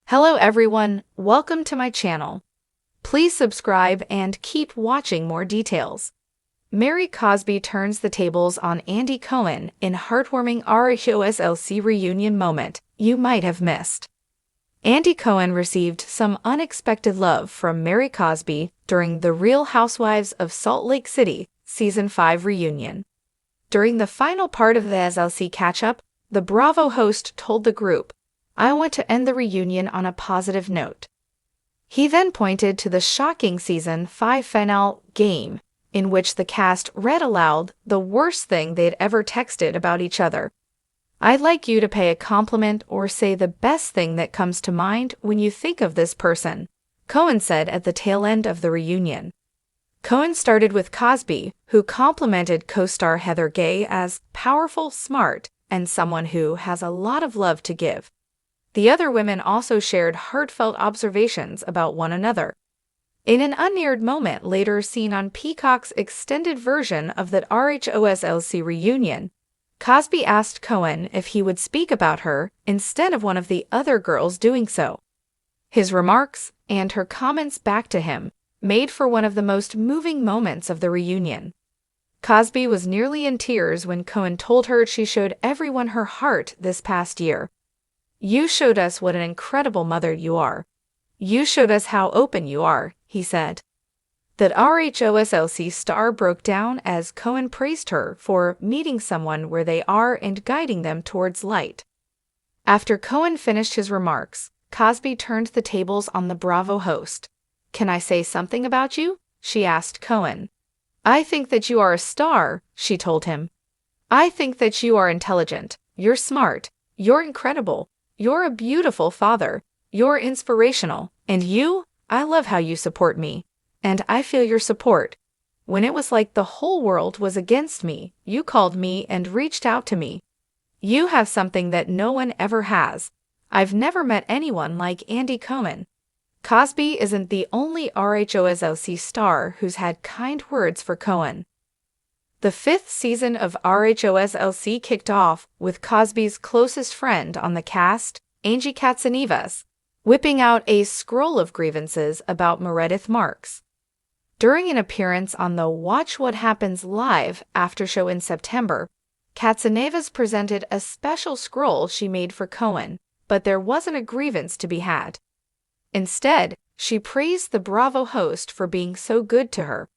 Hello everyone, welcome to my channel. Please subscribe and keep watching more details. Mary Cosby turns the tables on Andy Cohen in heartwarming RHOSLC reunion moment you might have missed. Andy Cohen received some unexpected love from Mary Cosby during the Real Housewives of Salt Lake City Season 5 reunion. During the final part of the RHOSLC catch-up, the Bravo host told the group, "I want to end the reunion on a positive note." He then pointed to the shocking Season 5 finale game, in which the cast read aloud the worst thing they'd ever texted about each other. "I'd like you to pay a compliment or say the best thing that comes to mind when you think of this person," Cohen said at the tail end of the reunion. Cohen started with Cosby, who complimented co-star Heather Gay as powerful, smart, and someone who has a lot of love to give. The other women also shared heartfelt observations about one another. In an unaired moment later seen on Peacock's extended version of the RHOSLC reunion, Cosby asked Cohen if he would speak about her instead of one of the other girls doing so. His remarks, and her comments back to him, made for one of the most moving moments of the reunion. Cosby was nearly in tears when Cohen told her she showed everyone her heart this past year. "You showed us what an incredible mother you are. You showed us how open you are," he said. The RHOSLC star broke down as Cohen praised her for meeting someone where they are and guiding them towards light. After Cohen finished his remarks, Cosby turned the tables on the Bravo host. "Can I say something about you?" she asked Cohen. "I think that you are a star," she told him. "I think that you are intelligent, you're smart, you're incredible. You're a beautiful father, you're inspirational, and I love how you support me. And I feel your support. When it was like the whole world was against me, you called me and reached out to me. You have something that no one ever has. I've never met anyone like Andy Cohen." Cosby isn't the only RHOSLC star who's had kind words for Cohen. The 5th season of RHOSLC kicked off with Cosby's closest friend on the cast, Angie Katzenevas, whipping out a scroll of grievances about Meredith Marks. During an appearance on the Watch What Happens Live after show in September, Katzenevas presented a special scroll she made for Cohen, but there wasn't a grievance to be had. Instead, she praised the Bravo host for being so good to her.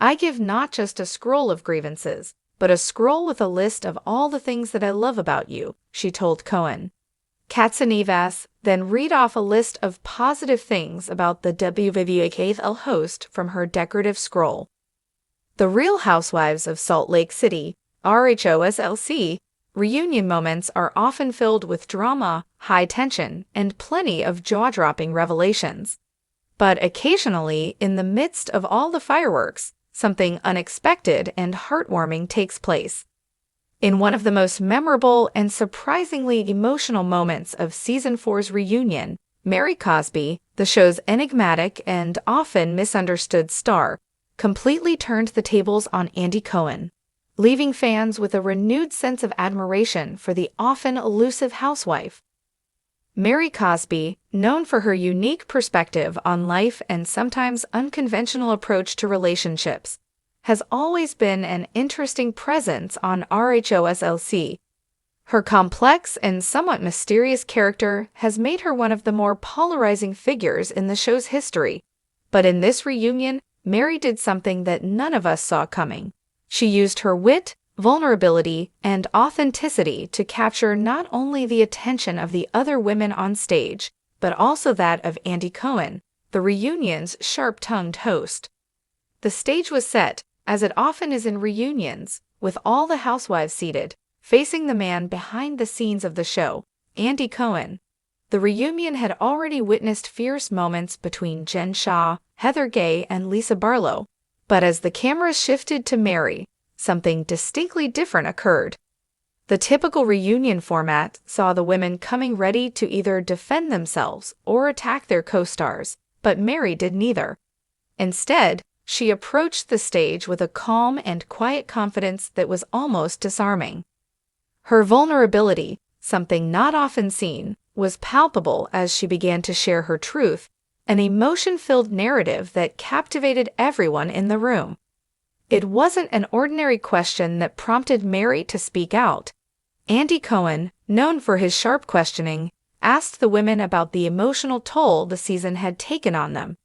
"I give not just a scroll of grievances, but a scroll with a list of all the things that I love about you," she told Cohen. Katzenevas then read off a list of positive things about the WVVAKL host from her decorative scroll. The Real Housewives of Salt Lake City, RHOSLC, reunion moments are often filled with drama, high tension, and plenty of jaw-dropping revelations. But occasionally, in the midst of all the fireworks, something unexpected and heartwarming takes place. In one of the most memorable and surprisingly emotional moments of Season 4's reunion, Mary Cosby, the show's enigmatic and often misunderstood star, completely turned the tables on Andy Cohen, leaving fans with a renewed sense of admiration for the often elusive housewife. Mary Cosby, known for her unique perspective on life and sometimes unconventional approach to relationships, has always been an interesting presence on RHOSLC. Her complex and somewhat mysterious character has made her one of the more polarizing figures in the show's history. But in this reunion, Mary did something that none of us saw coming. She used her wit, vulnerability, and authenticity to capture not only the attention of the other women on stage, but also that of Andy Cohen, the reunion's sharp-tongued host. The stage was set, as it often is in reunions, with all the housewives seated, facing the man behind the scenes of the show, Andy Cohen. The reunion had already witnessed fierce moments between Jen Shah, Heather Gay, and Lisa Barlow, but as the cameras shifted to Mary, something distinctly different occurred. The typical reunion format saw the women coming ready to either defend themselves or attack their co-stars, but Mary did neither. Instead, she approached the stage with a calm and quiet confidence that was almost disarming. Her vulnerability, something not often seen, was palpable as she began to share her truth, an emotion-filled narrative that captivated everyone in the room. It wasn't an ordinary question that prompted Mary to speak out. Andy Cohen, known for his sharp questioning, asked the women about the emotional toll the season had taken on them.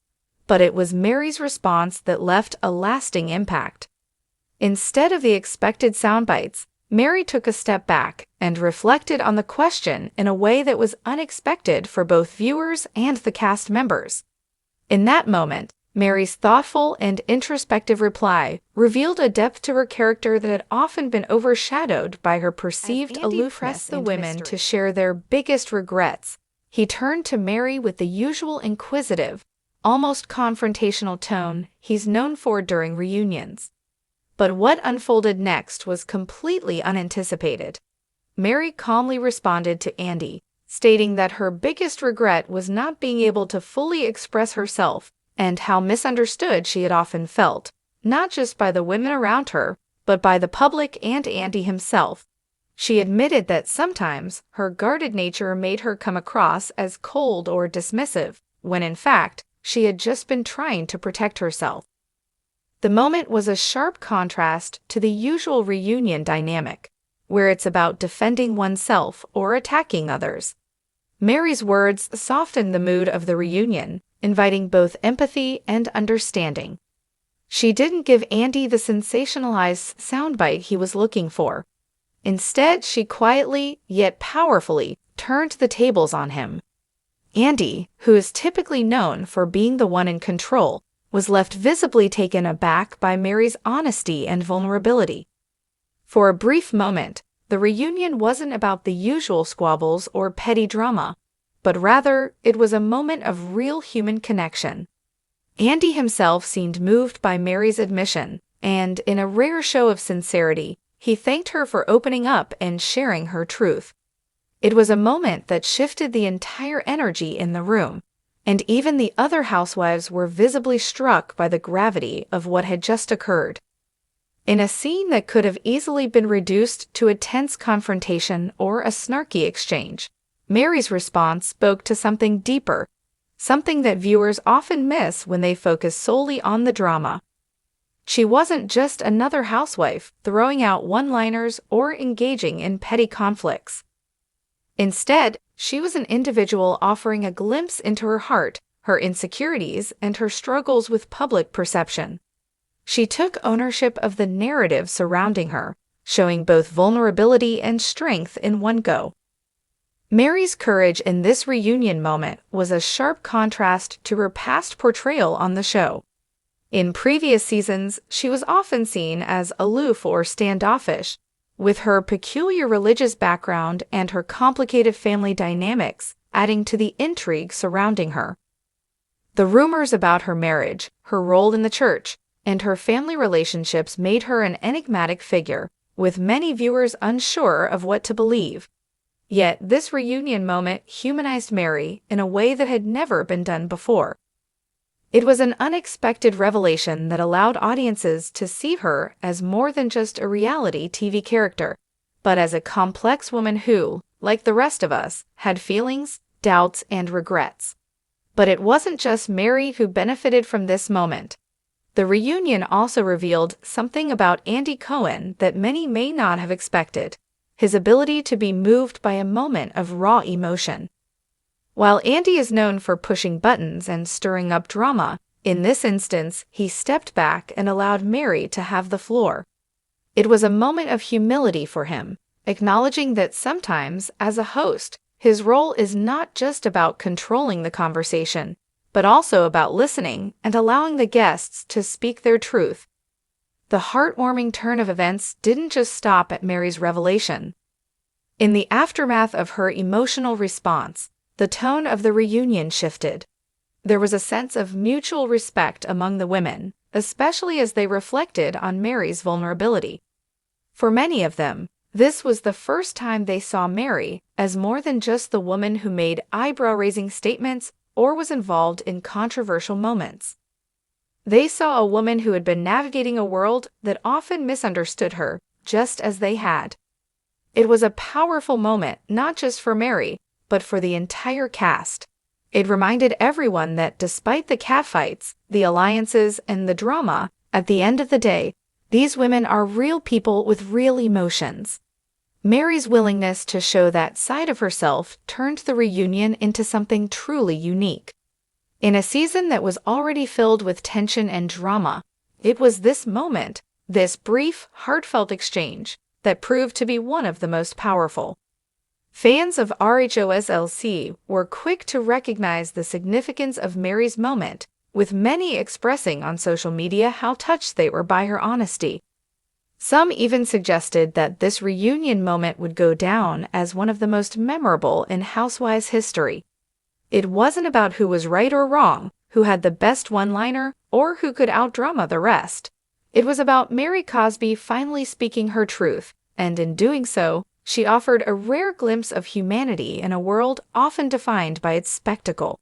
But it was Mary's response that left a lasting impact. Instead of the expected soundbites, Mary took a step back and reflected on the question in a way that was unexpected for both viewers and the cast members. In that moment, Mary's thoughtful and introspective reply revealed a depth to her character that had often been overshadowed by her perceived aloofness. Pressed the women to share their biggest regrets, he turned to Mary with the usual inquisitive, almost confrontational tone he's known for during reunions. But what unfolded next was completely unanticipated. Mary calmly responded to Andy, stating that her biggest regret was not being able to fully express herself and how misunderstood she had often felt, not just by the women around her, but by the public and Andy himself. She admitted that sometimes her guarded nature made her come across as cold or dismissive, when in fact, she had just been trying to protect herself. The moment was a sharp contrast to the usual reunion dynamic, where it's about defending oneself or attacking others. Mary's words softened the mood of the reunion, inviting both empathy and understanding. She didn't give Andy the sensationalized soundbite he was looking for. Instead, she quietly, yet powerfully, turned the tables on him. Andy, who is typically known for being the one in control, was left visibly taken aback by Mary's honesty and vulnerability. For a brief moment, the reunion wasn't about the usual squabbles or petty drama, but rather it was a moment of real human connection. Andy himself seemed moved by Mary's admission, and in a rare show of sincerity, he thanked her for opening up and sharing her truth. It was a moment that shifted the entire energy in the room, and even the other housewives were visibly struck by the gravity of what had just occurred. In a scene that could have easily been reduced to a tense confrontation or a snarky exchange, Mary's response spoke to something deeper, something that viewers often miss when they focus solely on the drama. She wasn't just another housewife throwing out one-liners or engaging in petty conflicts. Instead, she was an individual offering a glimpse into her heart, her insecurities, and her struggles with public perception. She took ownership of the narrative surrounding her, showing both vulnerability and strength in one go. Mary's courage in this reunion moment was a sharp contrast to her past portrayal on the show. In previous seasons, she was often seen as aloof or standoffish, with her peculiar religious background and her complicated family dynamics adding to the intrigue surrounding her. The rumors about her marriage, her role in the church, and her family relationships made her an enigmatic figure, with many viewers unsure of what to believe. Yet this reunion moment humanized Mary in a way that had never been done before. It was an unexpected revelation that allowed audiences to see her as more than just a reality TV character, but as a complex woman who, like the rest of us, had feelings, doubts, and regrets. But it wasn't just Mary who benefited from this moment. The reunion also revealed something about Andy Cohen that many may not have expected: his ability to be moved by a moment of raw emotion. While Andy is known for pushing buttons and stirring up drama, in this instance, he stepped back and allowed Mary to have the floor. It was a moment of humility for him, acknowledging that sometimes, as a host, his role is not just about controlling the conversation, but also about listening and allowing the guests to speak their truth. The heartwarming turn of events didn't just stop at Mary's revelation. In the aftermath of her emotional response, the tone of the reunion shifted. There was a sense of mutual respect among the women, especially as they reflected on Mary's vulnerability. For many of them, this was the first time they saw Mary as more than just the woman who made eyebrow-raising statements or was involved in controversial moments. They saw a woman who had been navigating a world that often misunderstood her, just as they had. It was a powerful moment not just for Mary, but for the entire cast. It reminded everyone that despite the catfights, the alliances, and the drama, at the end of the day, these women are real people with real emotions. Mary's willingness to show that side of herself turned the reunion into something truly unique. In a season that was already filled with tension and drama, it was this moment, this brief, heartfelt exchange, that proved to be one of the most powerful. Fans of RHOSLC were quick to recognize the significance of Mary's moment, with many expressing on social media how touched they were by her honesty. Some even suggested that this reunion moment would go down as one of the most memorable in Housewives history. It wasn't about who was right or wrong, who had the best one-liner, or who could outdrama the rest. It was about Mary Cosby finally speaking her truth, and in doing so, she offered a rare glimpse of humanity in a world often defined by its spectacle.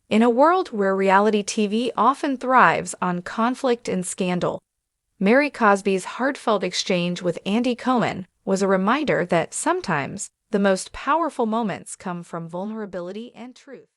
In a world where reality TV often thrives on conflict and scandal, Mary Cosby's heartfelt exchange with Andy Cohen was a reminder that sometimes the most powerful moments come from vulnerability and truth.